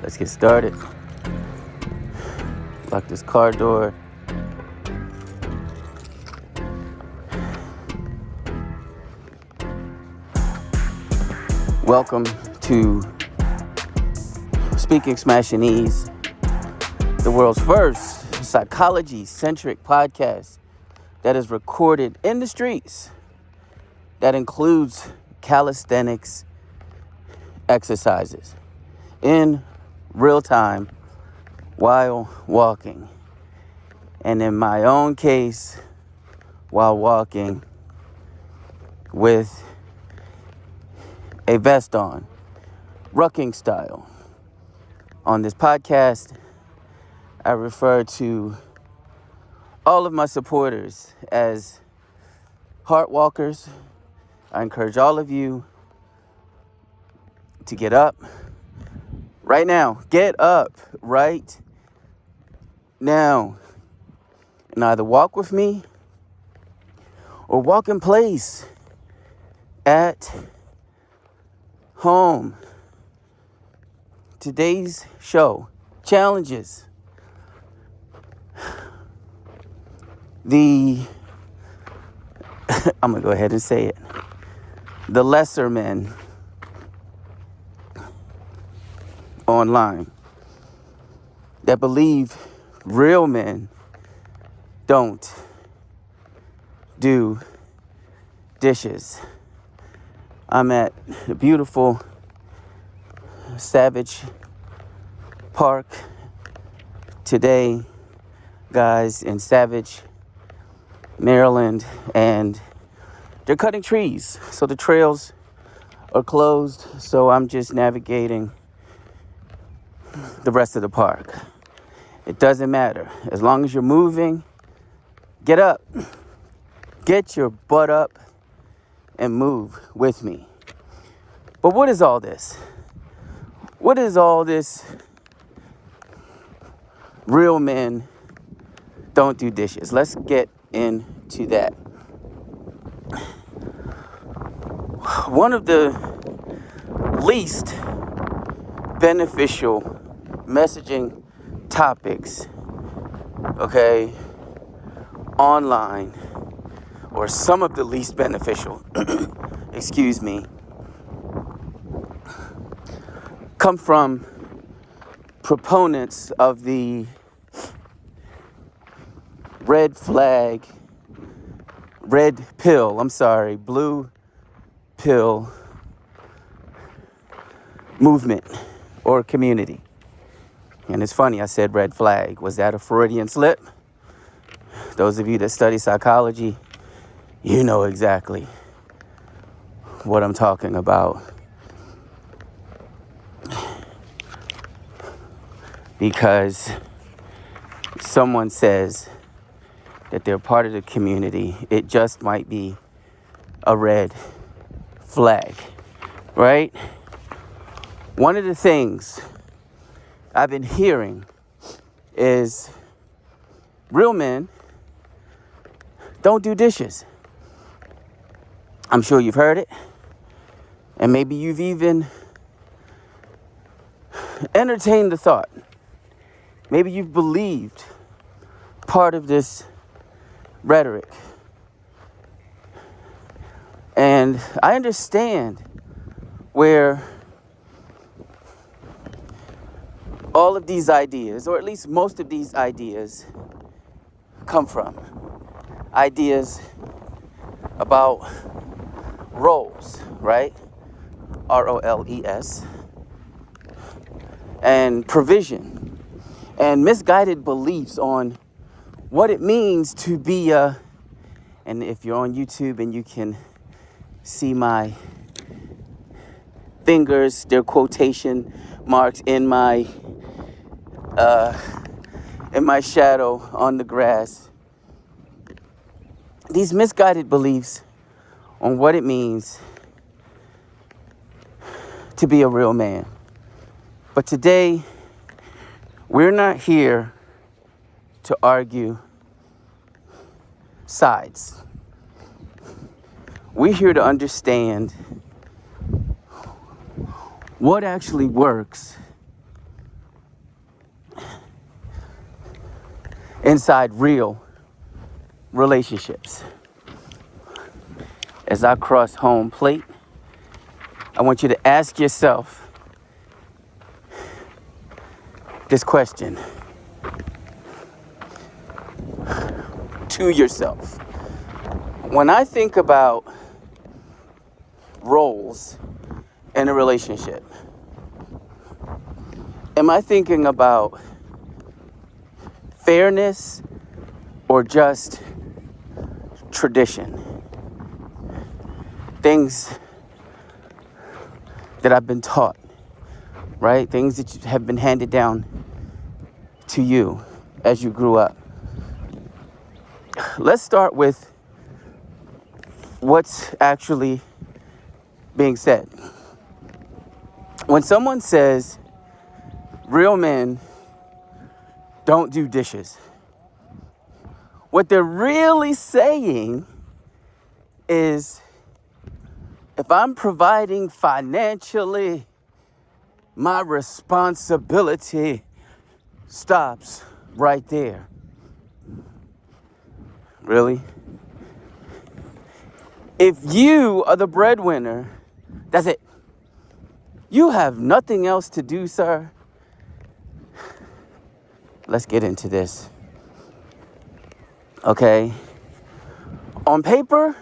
Let's get started. Lock this car door. Welcome to Speaking Smashinese, the world's first psychology-centric podcast that is recorded in the streets, that includes calisthenics exercises in real time while walking. And in my own case, while walking with a vest on, rucking style. On this podcast, I refer to all of my supporters as heart walkers. I encourage all of you to get up right now. Get up right now. And either walk with me or walk in place at home. Today's show challenges I'm going to go ahead and say it, the lesser men online that believe real men don't do dishes. I'm at the beautiful Savage Park today, guys, in Savage, Maryland, and they're cutting trees, so the trails are closed, so I'm just navigating the rest of the park. It doesn't matter. As long as you're moving, get up. Get your butt up and move with me. But what is all this? What is all this real men don't do dishes? Let's get into that. One of the least beneficial messaging topics, online, or some of the least beneficial, come from proponents of the blue pill movement or community. And it's funny, I said red flag. Was that a Freudian slip? Those of you that study psychology, you know exactly what I'm talking about. Because someone says that they're part of the community, it just might be a red flag, right? One of the things I've been hearing is real men don't do dishes. I'm sure you've heard it, and maybe you've even entertained the thought. Maybe you've believed part of this rhetoric. And I understand where all of these ideas, or at least most of these ideas, come from. Ideas about roles, right? ROLES. And provision. And misguided beliefs on what it means to be and if you're on YouTube and you can see my fingers, they're quotation marks in my shadow on the grass. These misguided beliefs on what it means to be a real man. But today, we're not here to argue sides. We're here to understand what actually works inside real relationships. As I cross home plate, I want you to ask yourself this question to yourself. When I think about roles in a relationship, am I thinking about fairness or just tradition? Things that I've been taught, right? Things that have been handed down to you as you grew up. Let's start with what's actually being said. When someone says real men don't do dishes, what they're really saying is, if I'm providing financially, my responsibility stops right there. Really? If you are the breadwinner, that's it. You have nothing else to do, sir. Let's get into this. Okay. On paper,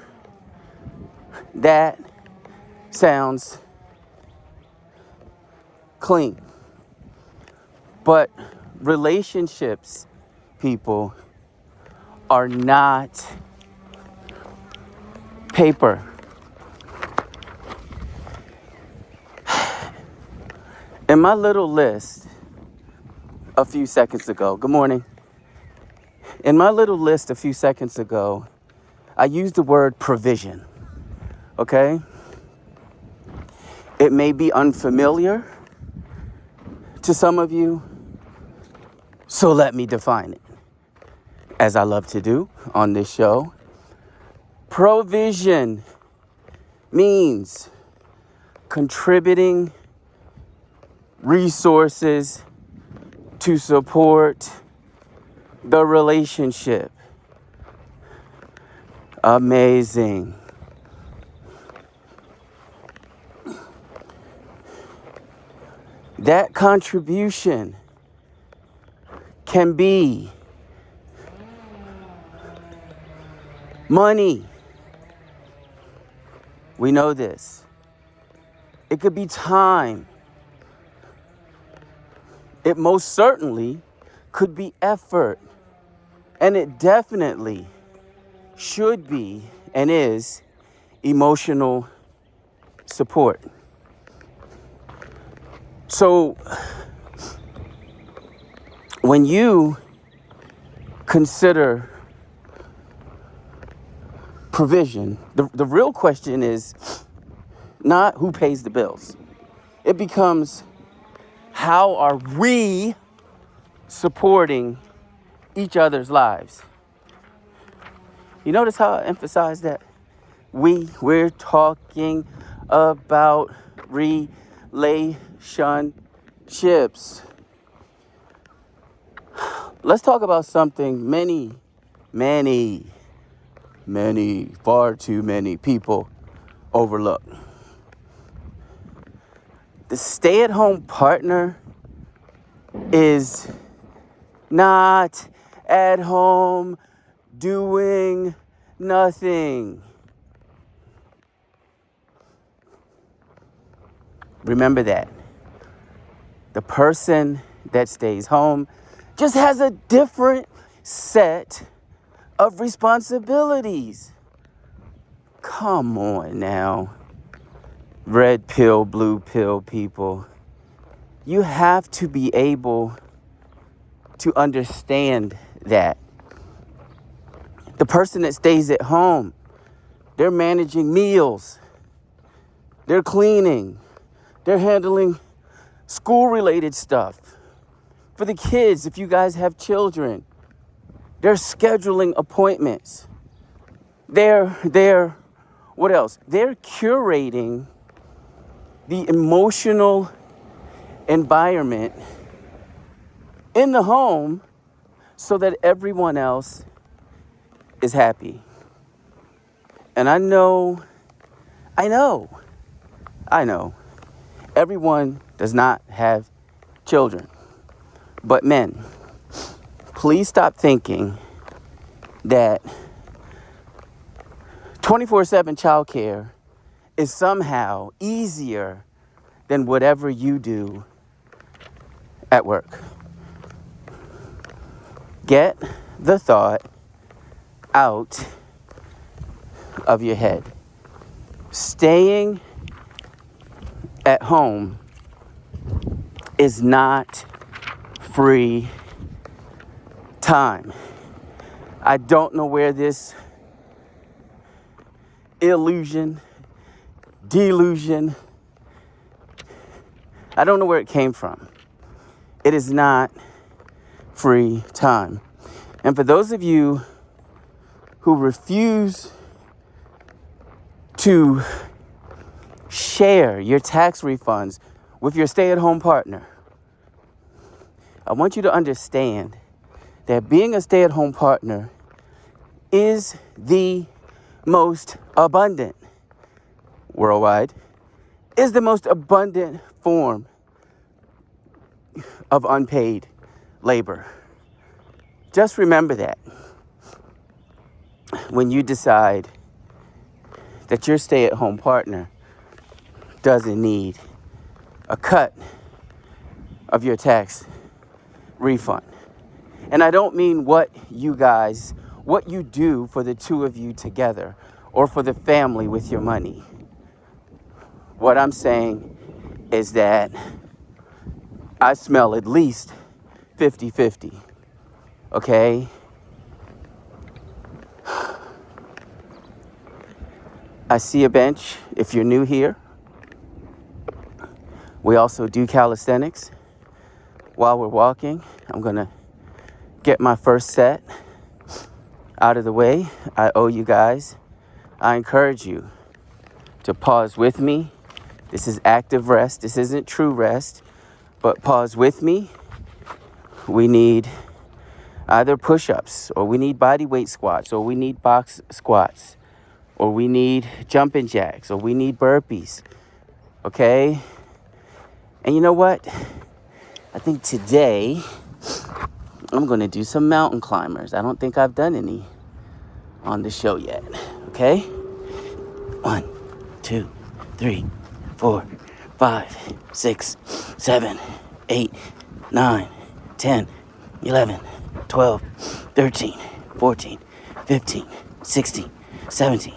that sounds clean. But relationships, people, are not paper. In my little list a few seconds ago, good morning. In my little list a few seconds ago, I used the word provision, okay? It may be unfamiliar to some of you, so let me define it, as I love to do on this show. Provision means contributing resources to support the relationship. Amazing. That contribution can be money. We know this. It could be time. It most certainly could be effort. And it definitely should be and is emotional support. So when you consider provision, the real question is not who pays the bills. It becomes, how are we supporting each other's lives? You notice how I emphasize that? We're talking about relationships. Let's talk about something far too many people overlook. The stay-at-home partner is not at home doing nothing. Remember that. The person that stays home just has a different set of responsibilities. Come on now. Red pill, blue pill people. You have to be able to understand that. The person that stays at home, they're managing meals. They're cleaning. They're handling school-related stuff. For the kids, if you guys have children, they're scheduling appointments. They're what else? They're curating the emotional environment in the home so that everyone else is happy. And I know, everyone does not have children. But men, please stop thinking that 24/7 childcare is somehow easier than whatever you do at work. Get the thought out of your head. Staying at home is not free time. I don't know where this delusion, I don't know where it came from. It is not free time. And for those of you who refuse to share your tax refunds with your stay-at-home partner, I want you to understand that being a stay-at-home partner is the most abundant worldwide, is the most abundant form of unpaid labor. Just remember that when you decide that your stay-at-home partner doesn't need a cut of your tax refund. And I don't mean what you do for the two of you together or for the family with your money. What I'm saying is that I smell at least 50-50, okay? I see a bench if you're new here. We also do calisthenics. While we're walking, I'm gonna get my first set out of the way. I owe you guys. I encourage you to pause with me. This is active rest. This isn't true rest, but pause with me. We need either push-ups, or we need body weight squats, or we need box squats, or we need jumping jacks, or we need burpees, okay? And you know what? I think today I'm going to do some mountain climbers. I don't think I've done any on the show yet, okay? 1, 2, 3, 4, 5, 6, 7, 8, 9, 10, 11, 12, 13, 14, 15, 16, 17,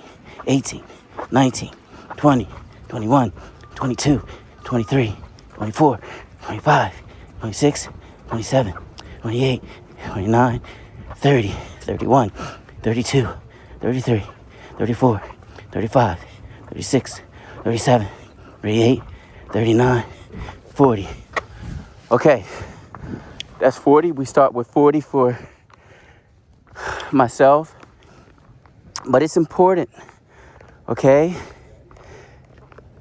18, 19, 20, 21, 22, 23, 24, 25, 26, 27, 28, 29, 30, 31, 32, 33, 34, 35, 36, 37, 38, 39, 40. Okay, that's 40. We start with 40 for myself. But it's important, okay?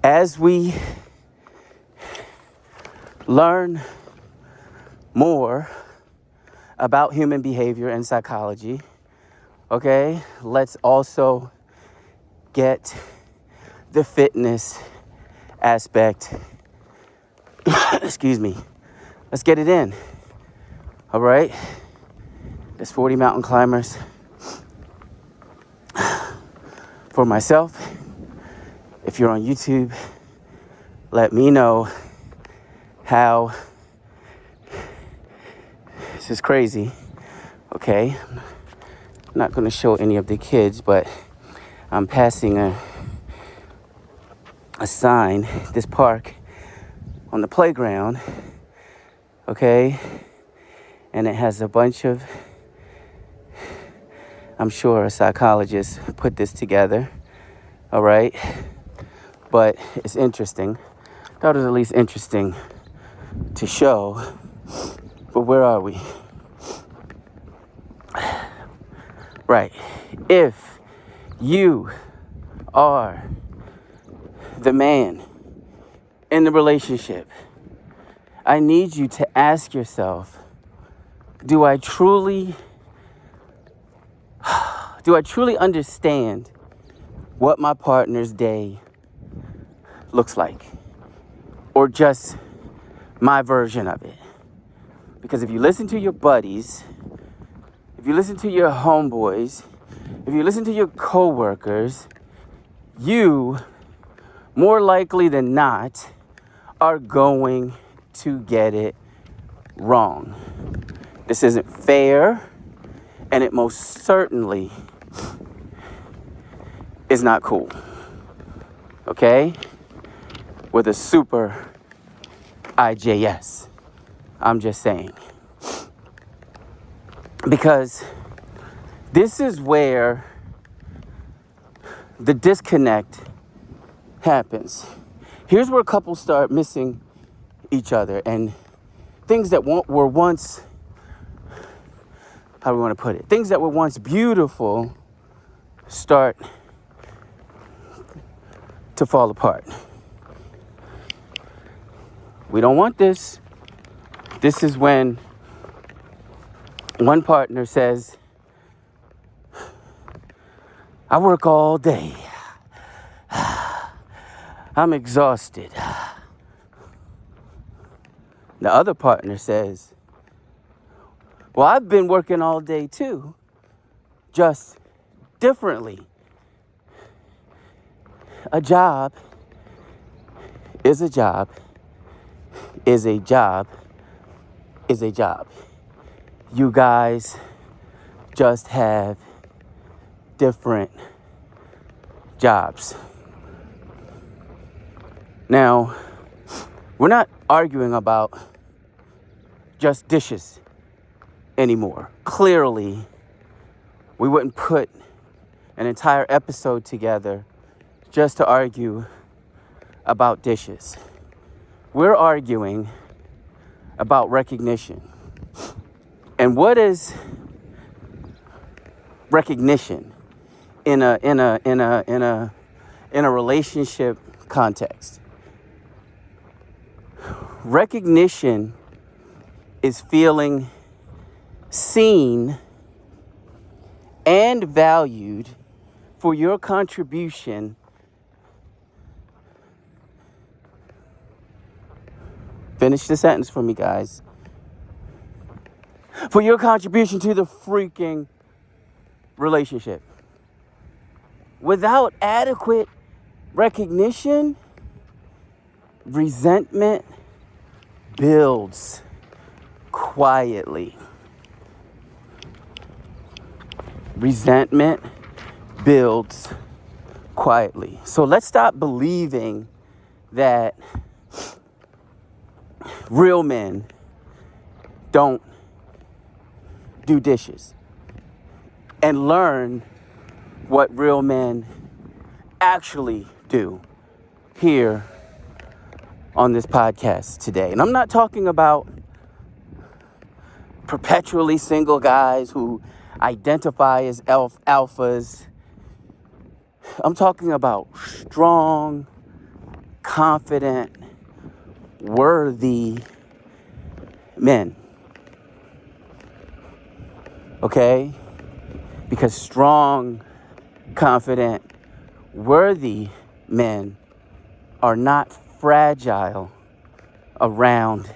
As we learn more about human behavior and psychology, okay, let's also get the fitness aspect, excuse me, let's get it in, all right? There's 40 mountain climbers for myself. If you're on YouTube, let me know how this is crazy, okay? I'm not going to show any of the kids, but I'm passing a sign, this park on the playground, okay? And it has a bunch of, I'm sure a psychologist put this together, all right? But it's interesting. I thought it was at least interesting to show. But where are we? Right. If you are the man in the relationship, I need you to ask yourself do I truly understand what my partner's day looks like, or just my version of it? Because if you listen to your buddies, if you listen to your homeboys, if you listen to your coworkers, you, more likely than not, are going to get it wrong. This isn't fair, and it most certainly is not cool. Okay? With a super IJS. I'm just saying. Because this is where the disconnect happens. Here's where couples start missing each other, and things that were once, how do we want to put it? Things that were once beautiful start to fall apart. We don't want this. This is when one partner says, I work all day. I'm exhausted. The other partner says, well, I've been working all day too, just differently. A job is a job, is a job, is a job. You guys just have different jobs. Now, we're not arguing about just dishes anymore. Clearly, we wouldn't put an entire episode together just to argue about dishes. We're arguing about recognition. And what is recognition in a relationship context? Recognition is feeling seen and valued for your contribution finish the sentence for me, guys. For your contribution to the freaking relationship. Without adequate recognition, resentment builds quietly. Resentment builds quietly. So let's stop believing that real men don't do dishes and learn what real men actually do here on this podcast today. And I'm not talking about perpetually single guys who identify as alphas. I'm talking about strong, confident, worthy men. Okay? Because strong, confident, worthy men are not fragile around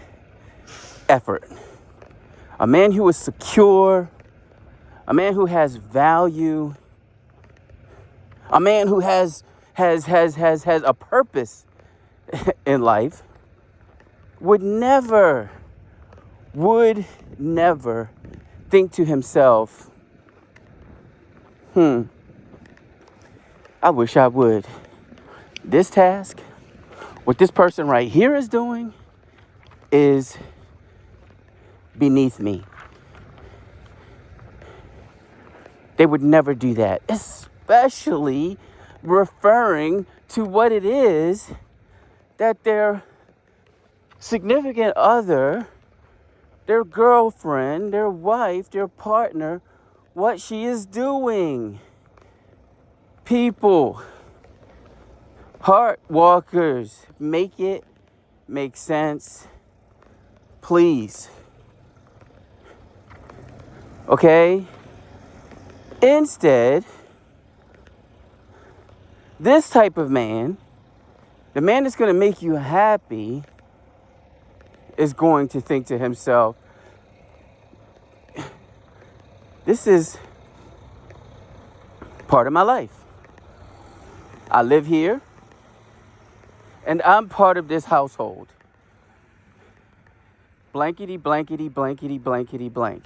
effort. A man who is secure, a man who has value, a man who has a purpose in life would never think to himself, I wish I would. This task, what this person right here is doing, is beneath me. They would never do that, especially referring to what it is that their significant other, their girlfriend, their wife, their partner, what she is doing. People, heart walkers, make it make sense, please. Okay? Instead, this type of man, the man that's going to make you happy, is going to think to himself, this is part of my life. I live here, and I'm part of this household. Blankety, blankety, blankety, blankety, blank.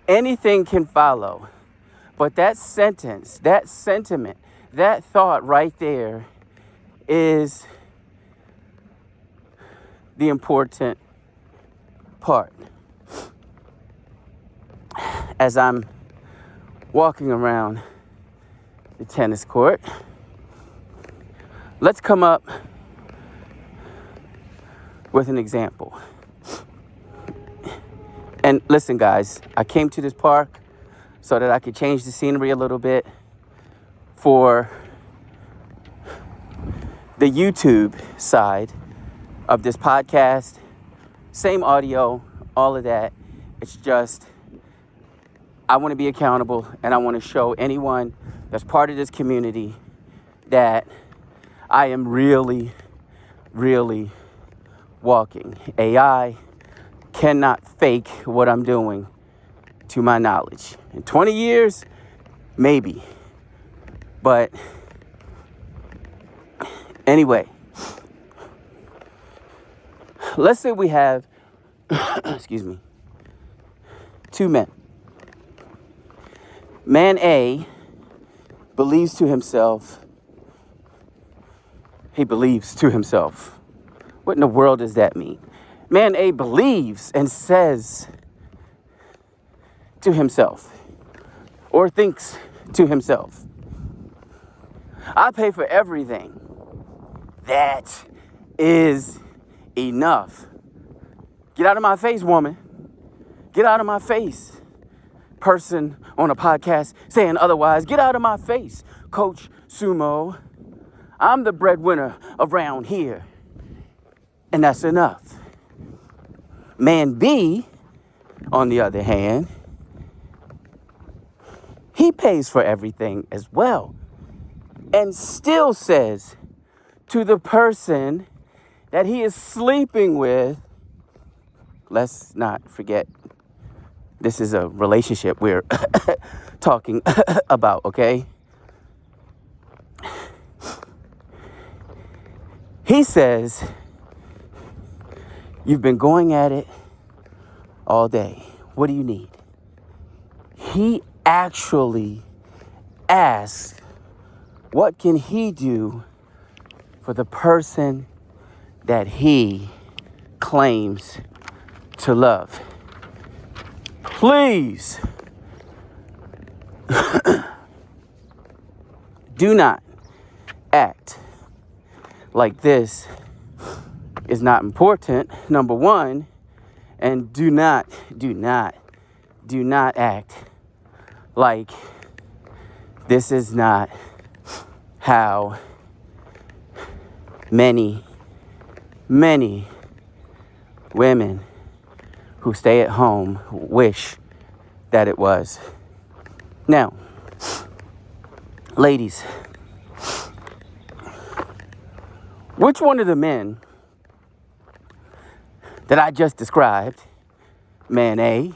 Anything can follow. But that sentence, that sentiment, that thought right there is the important part. As I'm walking around the tennis court, let's come up with an example. And listen, guys, I came to this park so that I could change the scenery a little bit for the YouTube side of this podcast. Same audio, all of that. It's just, I want to be accountable, and I want to show anyone that's part of this community that I am really, really walking. AI cannot fake what I'm doing, to my knowledge. In 20 years, maybe. But anyway, let's say we have, excuse me, two men. Man A believes to himself, he believes to himself. What in the world does that mean? Man A believes and says to himself, or thinks to himself, I pay for everything. That is enough. Get out of my face, woman. Get out of my face. Person on a podcast saying otherwise. Get out of my face, Coach Sumo. I'm the breadwinner around here. And that's enough. Man B, on the other hand, he pays for everything as well, and still says to the person that he is sleeping with, let's not forget, this is a relationship we're talking about, okay? He says, you've been going at it all day. What do you need? He actually asks, what can he do for the person that he claims to love? Please do not act like this is not important, number one, and do not act like this is not how many women who stay at home wish that it was. Now, ladies, which one of the men that I just described, man A,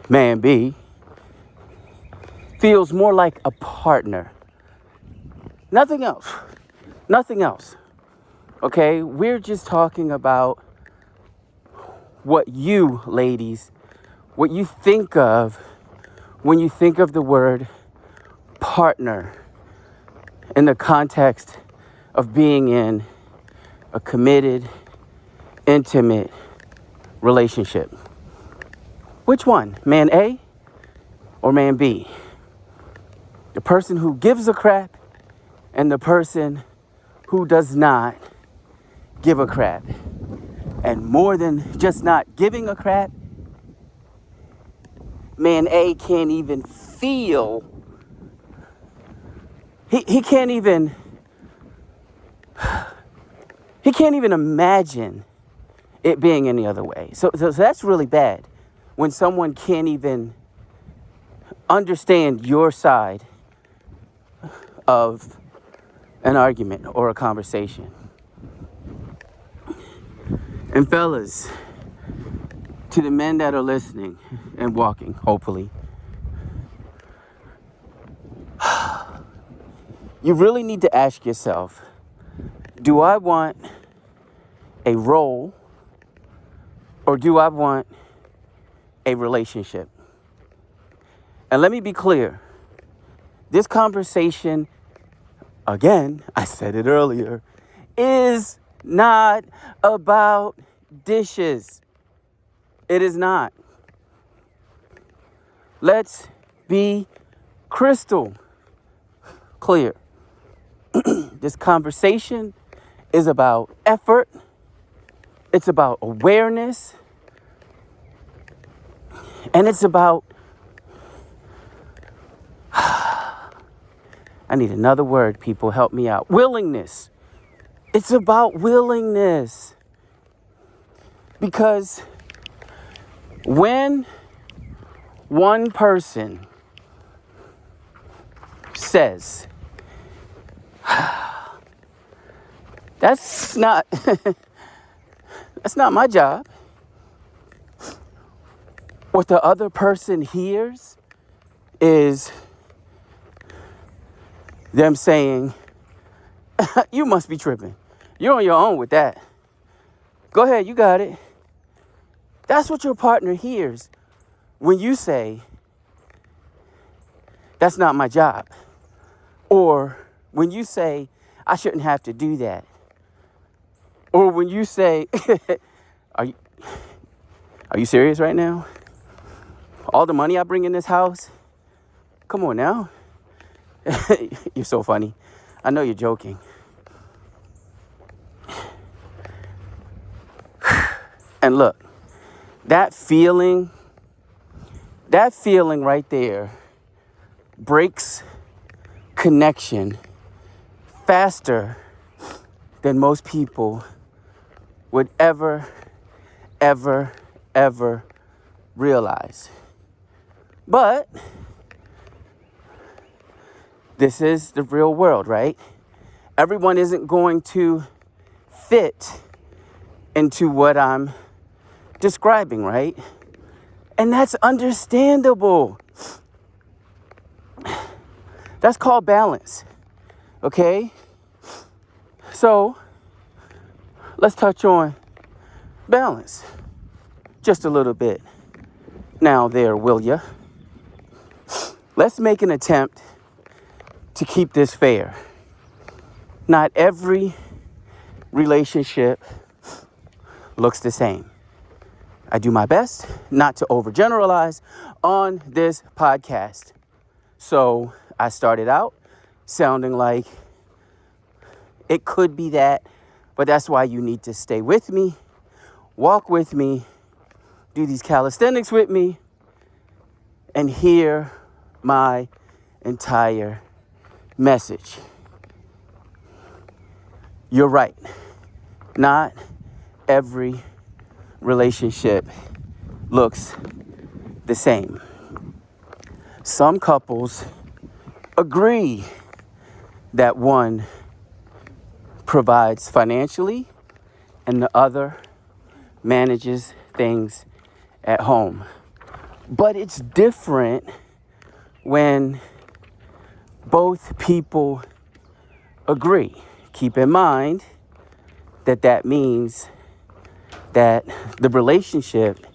man B, feels more like a partner? Nothing else. Nothing else. Okay? We're just talking about what you, ladies, what you think of when you think of the word partner in the context of being in a committed, intimate relationship. Which one? Man A or man B? The person who gives a crap and the person who does not give a crap. And more than just not giving a crap, man A can't even feel, he can't even imagine it being any other way. So that's really bad. when someone can't even understand your side of an argument or a conversation. And fellas, to the men that are listening and walking, hopefully, you really need to ask yourself, do I want a role or do I want a relationship? And let me be clear. This conversation, again, I said it earlier, is not about dishes. It is not. Let's be crystal clear. This conversation is about effort. It's about awareness. And it's about, I need another word, people, help me out. Willingness. It's about willingness. Because when one person says, that's not my job, what the other person hears is them saying, you must be tripping. You're on your own with that. Go ahead, you got it. That's what your partner hears when you say, that's not my job. Or when you say, I shouldn't have to do that. Or when you say, are you serious right now? All the money I bring in this house? Come on now. You're so funny. I know you're joking. And look, that feeling right there breaks connection faster than most people would ever realize. But this is the real world, right? Everyone isn't going to fit into what I'm describing, right? And that's understandable. That's called balance, okay? So let's touch on balance just a little bit. Now there, will ya? Let's make an attempt to keep this fair. Not every relationship looks the same. I do my best not to overgeneralize on this podcast. So I started out sounding like it could be that, but that's why you need to stay with me, walk with me, do these calisthenics with me, and hear my entire message. You're right. Not every relationship looks the same. Some couples agree that one provides financially and the other manages things at home. But it's different when both people agree. Keep in mind that means that the relationship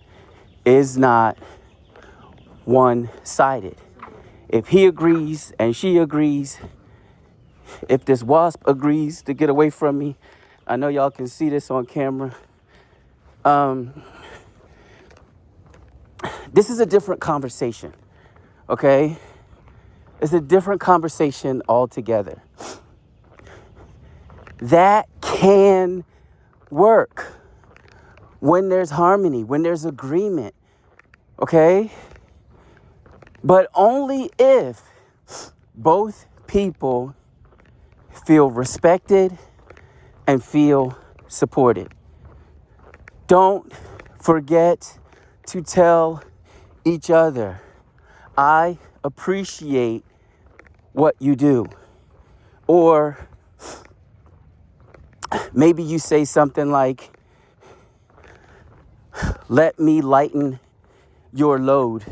is not one-sided. If he agrees and she agrees, if this wasp agrees to get away from me, I know y'all can see this on camera. This is a different conversation, okay? It's a different conversation altogether. That can work when there's harmony, when there's agreement, okay? But only if both people feel respected and feel supported. Don't forget to tell each other. I appreciate what you do. Or maybe you say something like, let me lighten your load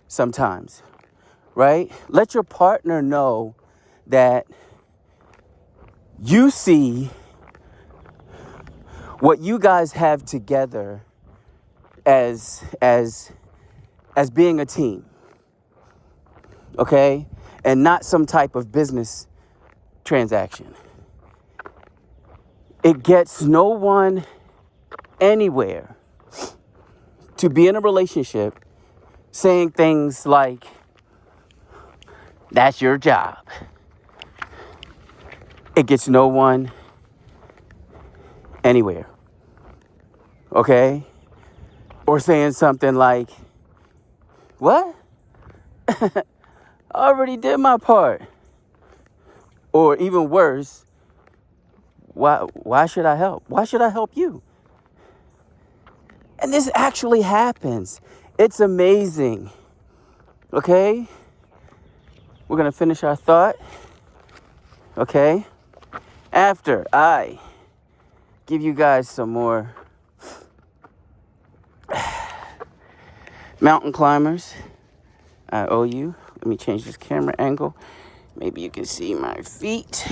sometimes, right? Let your partner know that you see what you guys have together as being a team, okay? And not some type of business transaction. It gets no one anywhere to be in a relationship saying things like, that's your job. It gets no one anywhere, okay? Or saying something like, what? I already did my part. Or even worse, why should I help? Why should I help you? And this actually happens. It's amazing. Okay? We're going to finish our thought. Okay? After I give you guys some more mountain climbers, I owe you. Let me change this camera angle. Maybe you can see my feet.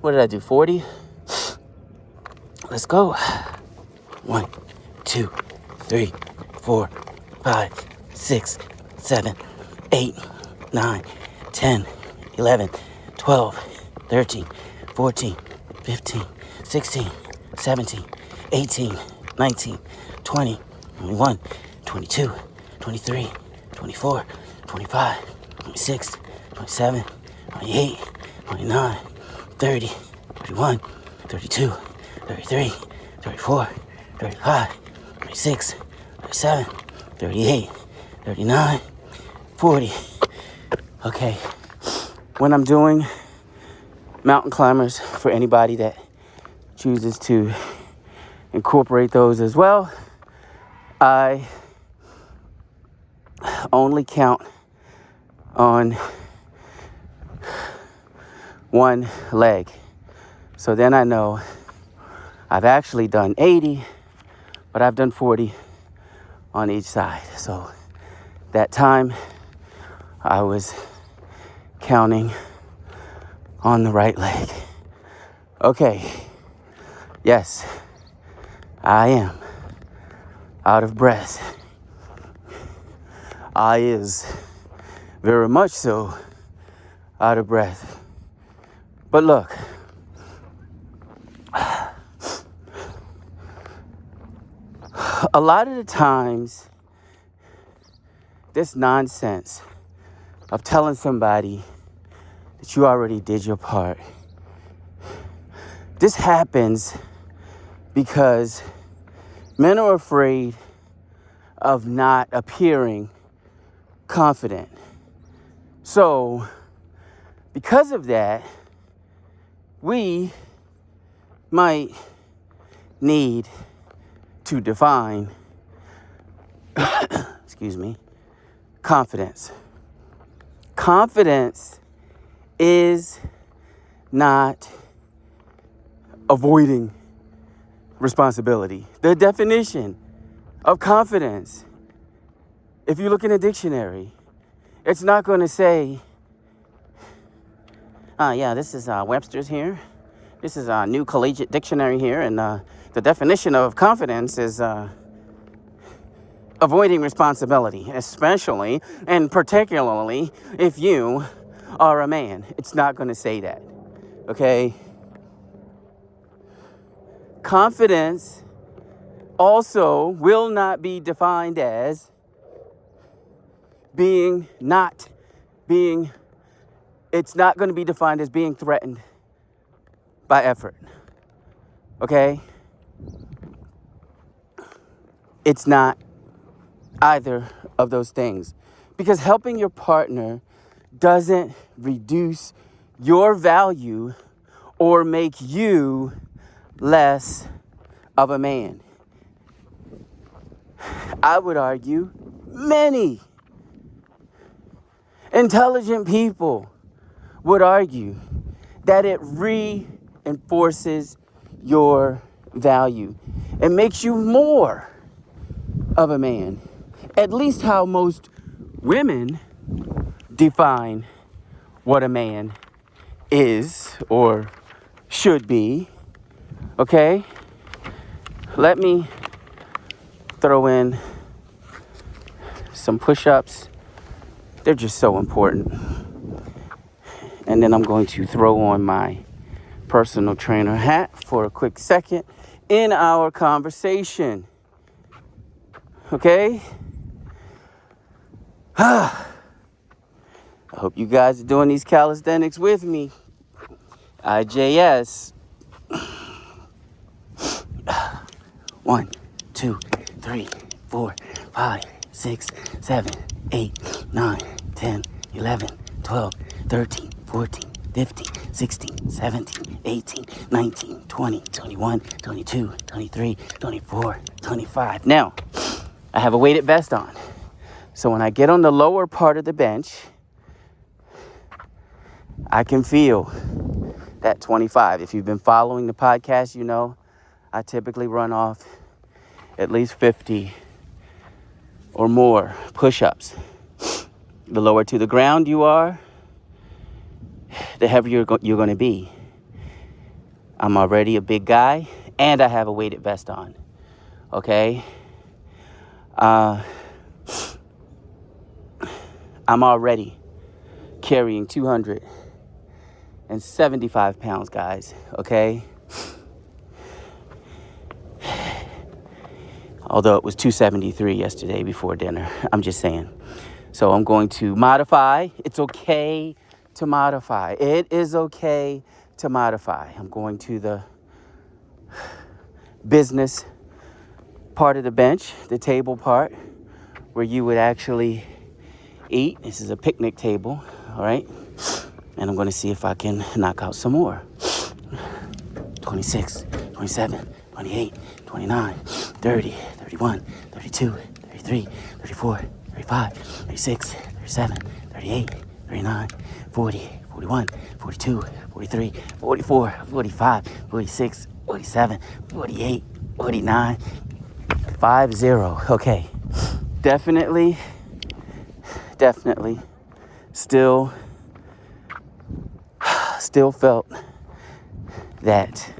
What did I do? 40? Let's go. 1, 2, 3, 4, 5, 6, 7, 8, 9, 10, 11, 12, 13, 14, 15, 16, 17, 18, 19, 20, 21, 22, 23, 24, 25, 26, 27, 28, 29, 30, 31, 32, 33, 34, 35, 36, 37, 38, 39, 40. Okay, when I'm doing mountain climbers, for anybody that chooses to incorporate those as well, I only count on one leg. So then I know I've actually done 80, but I've done 40 on each side. So that time I was counting on the right leg. Okay. Yes, I am out of breath. I is very much so out of breath. But look, a lot of the times, this nonsense of telling somebody that you already did your part, this happens because men are afraid of not appearing confident. So, because of that, we might need to define, confidence. Confidence is not avoiding responsibility. The definition of confidence, if you look in a dictionary, it's not going to say, this is Webster's here. This is a new collegiate dictionary here, and the definition of confidence is avoiding responsibility, especially and particularly if you are a man. It's not going to say that, okay? Confidence also will not be defined as it's not going to be defined as being threatened by effort, okay? It's not either of those things, because helping your partner doesn't reduce your value or make you less of a man. I would argue many intelligent people would argue that it reinforces your value. It makes you more of a man. At least how most women define what a man is or should be. Okay? Let me throw in some push-ups. They're just so important. And then I'm going to throw on my personal trainer hat for a quick second in our conversation. Okay? I hope you guys are doing these calisthenics with me. IJS. 1, 2, 3, 4, 5, 6, 7, 8, 9, 10, 11, 12, 13, 14, 15, 16, 17, 18, 19, 20, 21, 22, 23, 24, 25. Now, I have a weighted vest on. So when I get on the lower part of the bench, I can feel that 25. If you've been following the podcast, you know I typically run off at least 50 or more push-ups. The lower to the ground you are, the heavier you're going to be. I'm already a big guy, and I have a weighted vest on. Okay? I'm already carrying 275 pounds, guys. Okay? Although it was 273 yesterday before dinner. I'm just saying. So I'm going to modify. It's okay to modify. It is okay to modify. I'm going to the business part of the bench, the table part, where you would actually eat. This is a picnic table, all right? And I'm going to see if I can knock out some more. 26, 27, 28, 29, 30, 31, 32, 33, 34, 35, 36, 37, 38, 39, 40, 41, 42, 43, 44, 45, 46, 47, 48, 49, 50. Okay. Definitely still felt that.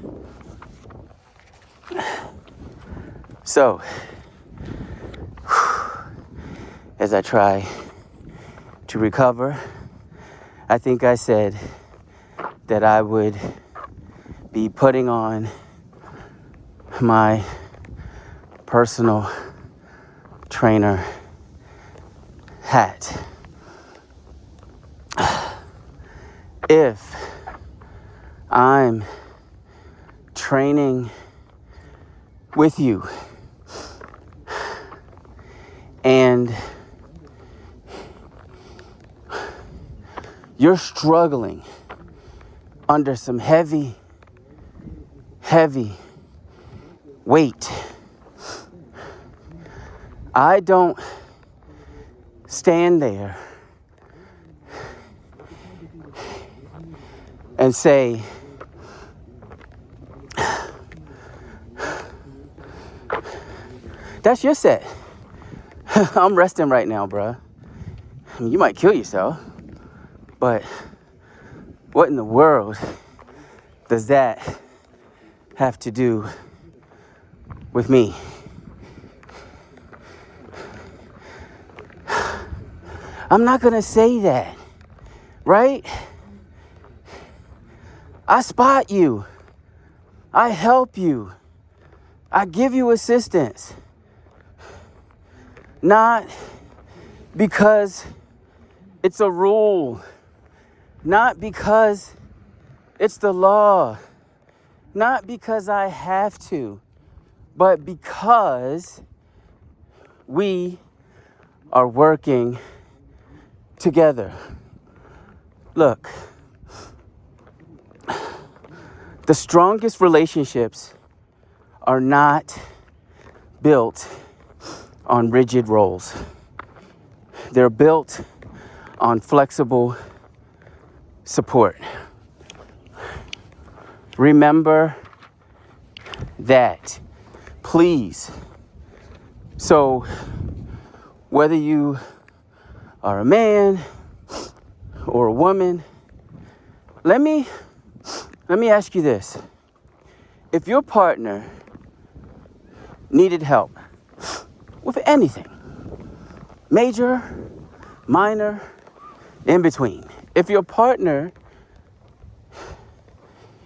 So, as I try to recover, I think I said that I would be putting on my personal trainer hat. If I'm training with you and you're struggling under some heavy weight, I don't stand there and say, that's your set. I'm resting right now, bruh. I mean, you might kill yourself, but what in the world does that have to do with me? I'm not gonna say that, right? I spot you. I help you. I give you assistance. Not because it's a rule. Not because it's the law. Not because I have to. But because we are working together. Look, the strongest relationships are not built on rigid roles. They're built on flexible support. Remember that, please. So whether you are a man or a woman, let me ask you this. If your partner needed help with anything, major, minor, in between, if your partner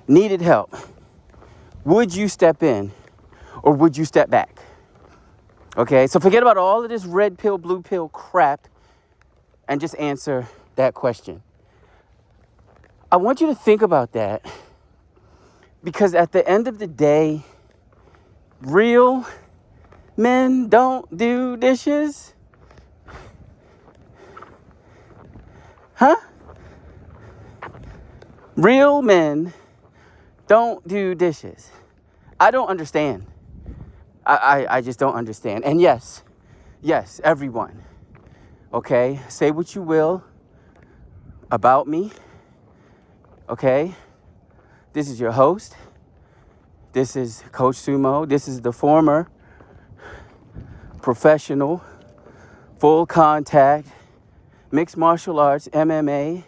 needed help, would you step in or would you step back? Okay, so forget about all of this red pill, blue pill crap and just answer that question. I want you to think about that, because at the end of the day, real men don't do dishes. Huh? Real men don't do dishes. I don't understand. I just don't understand. And yes, everyone, okay? Say what you will about me, okay? This is your host. This is Coach Sumo. This is the former professional, full contact, mixed martial arts, MMA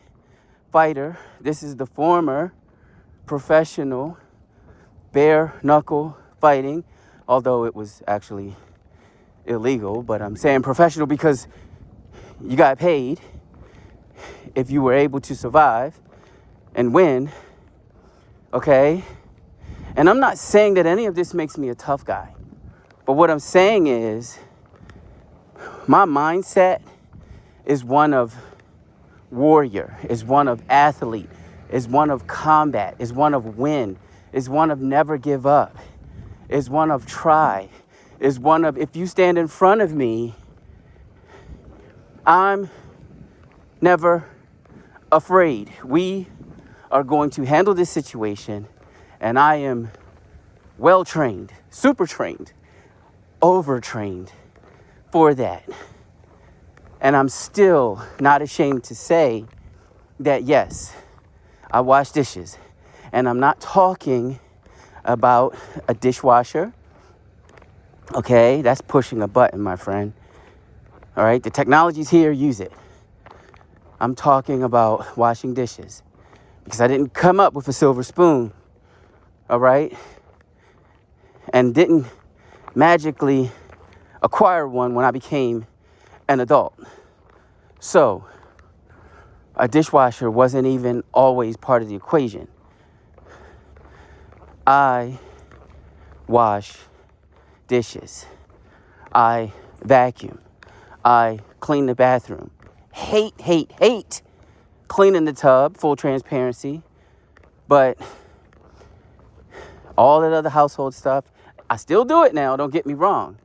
fighter. This is the former professional bare knuckle fighting, although it was actually illegal, but I'm saying professional because you got paid if you were able to survive and win, okay? And I'm not saying that any of this makes me a tough guy, but what I'm saying is my mindset is one of warrior, is one of athlete, is one of combat, is one of win, is one of never give up, is one of try, is one of if you stand in front of me, I'm never afraid. We are going to handle this situation, and I am well trained, super trained, overtrained for that. And I'm still not ashamed to say that, yes, I wash dishes. And I'm not talking about a dishwasher. Okay, that's pushing a button, my friend. All right, the technology's here, use it. I'm talking about washing dishes because I didn't come up with a silver spoon, all right? And didn't magically acquire one when I became an adult. So a dishwasher wasn't even always part of the equation. I wash dishes. I vacuum. I clean the bathroom. Hate cleaning the tub, full transparency. But all that other household stuff, I still do it now, don't get me wrong.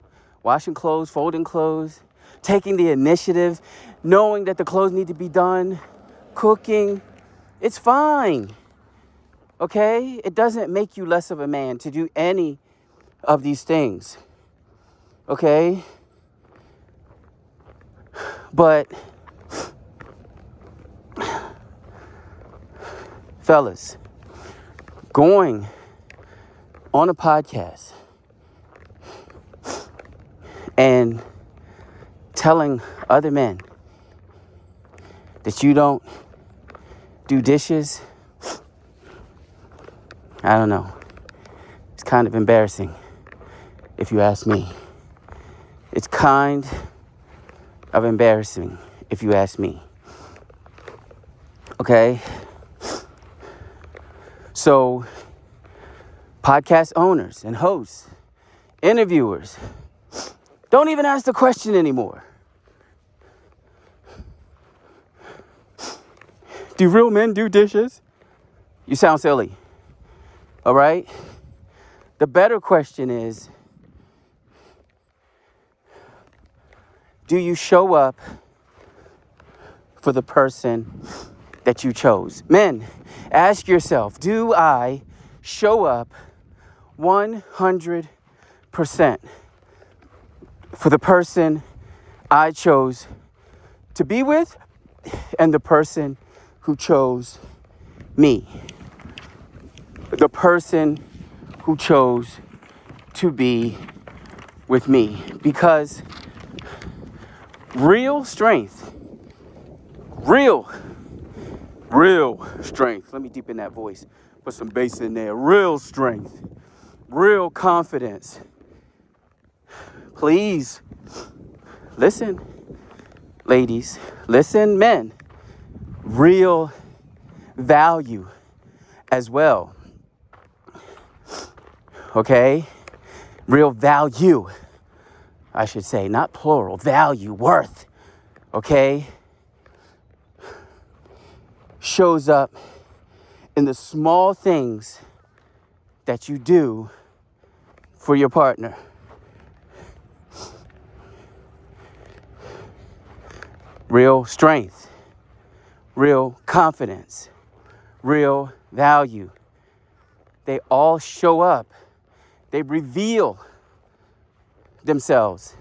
Washing clothes, folding clothes, taking the initiative, knowing that the clothes need to be done, cooking, it's fine. Okay? It doesn't make you less of a man to do any of these things. Okay? But, fellas, going on a podcast and telling other men that you don't do dishes, I don't know. It's kind of embarrassing, if you ask me. It's kind of embarrassing, if you ask me. Okay? So, podcast owners and hosts, interviewers, don't even ask the question anymore. Do real men do dishes? You sound silly. All right? The better question is, do you show up for the person that you chose? Men, ask yourself, do I show up 100% for the person I chose to be with and the person who chose me. The person who chose to be with me. Because real strength, real strength. Let me deepen that voice. Put some bass in there. Real strength, real confidence. Please listen, ladies. Listen, men. Real value as well. Okay? Real value, I should say, not plural. Value, worth. Okay? Shows up in the small things that you do for your partner. Real strength, real confidence, real value. They all show up. They reveal themselves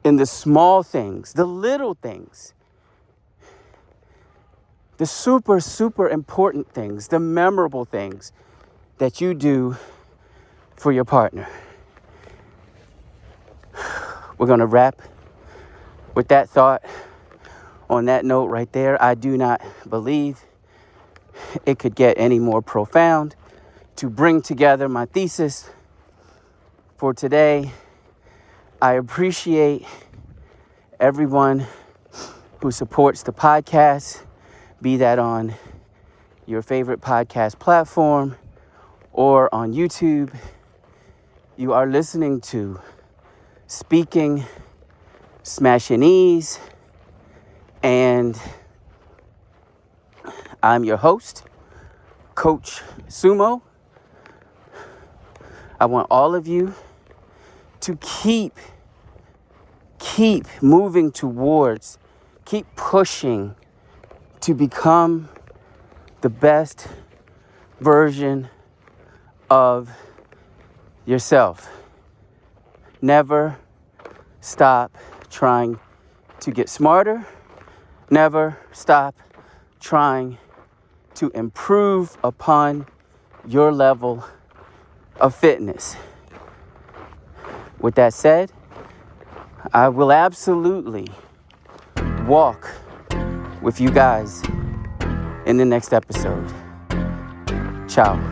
in the small things, the little things, the super important things, the memorable things that you do for your partner. We're going to wrap with that thought. On that note right there, I do not believe it could get any more profound. To bring together my thesis for today, I appreciate everyone who supports the podcast, be that on your favorite podcast platform or on YouTube. You are listening to Speaking Smashinese, and I'm your host, Coach Sumo. I want all of you to keep moving towards, keep pushing to become the best version of yourself. Never stop trying to get smarter. Never stop trying to improve upon your level of fitness. With that said, I will absolutely walk with you guys in the next episode. Ciao.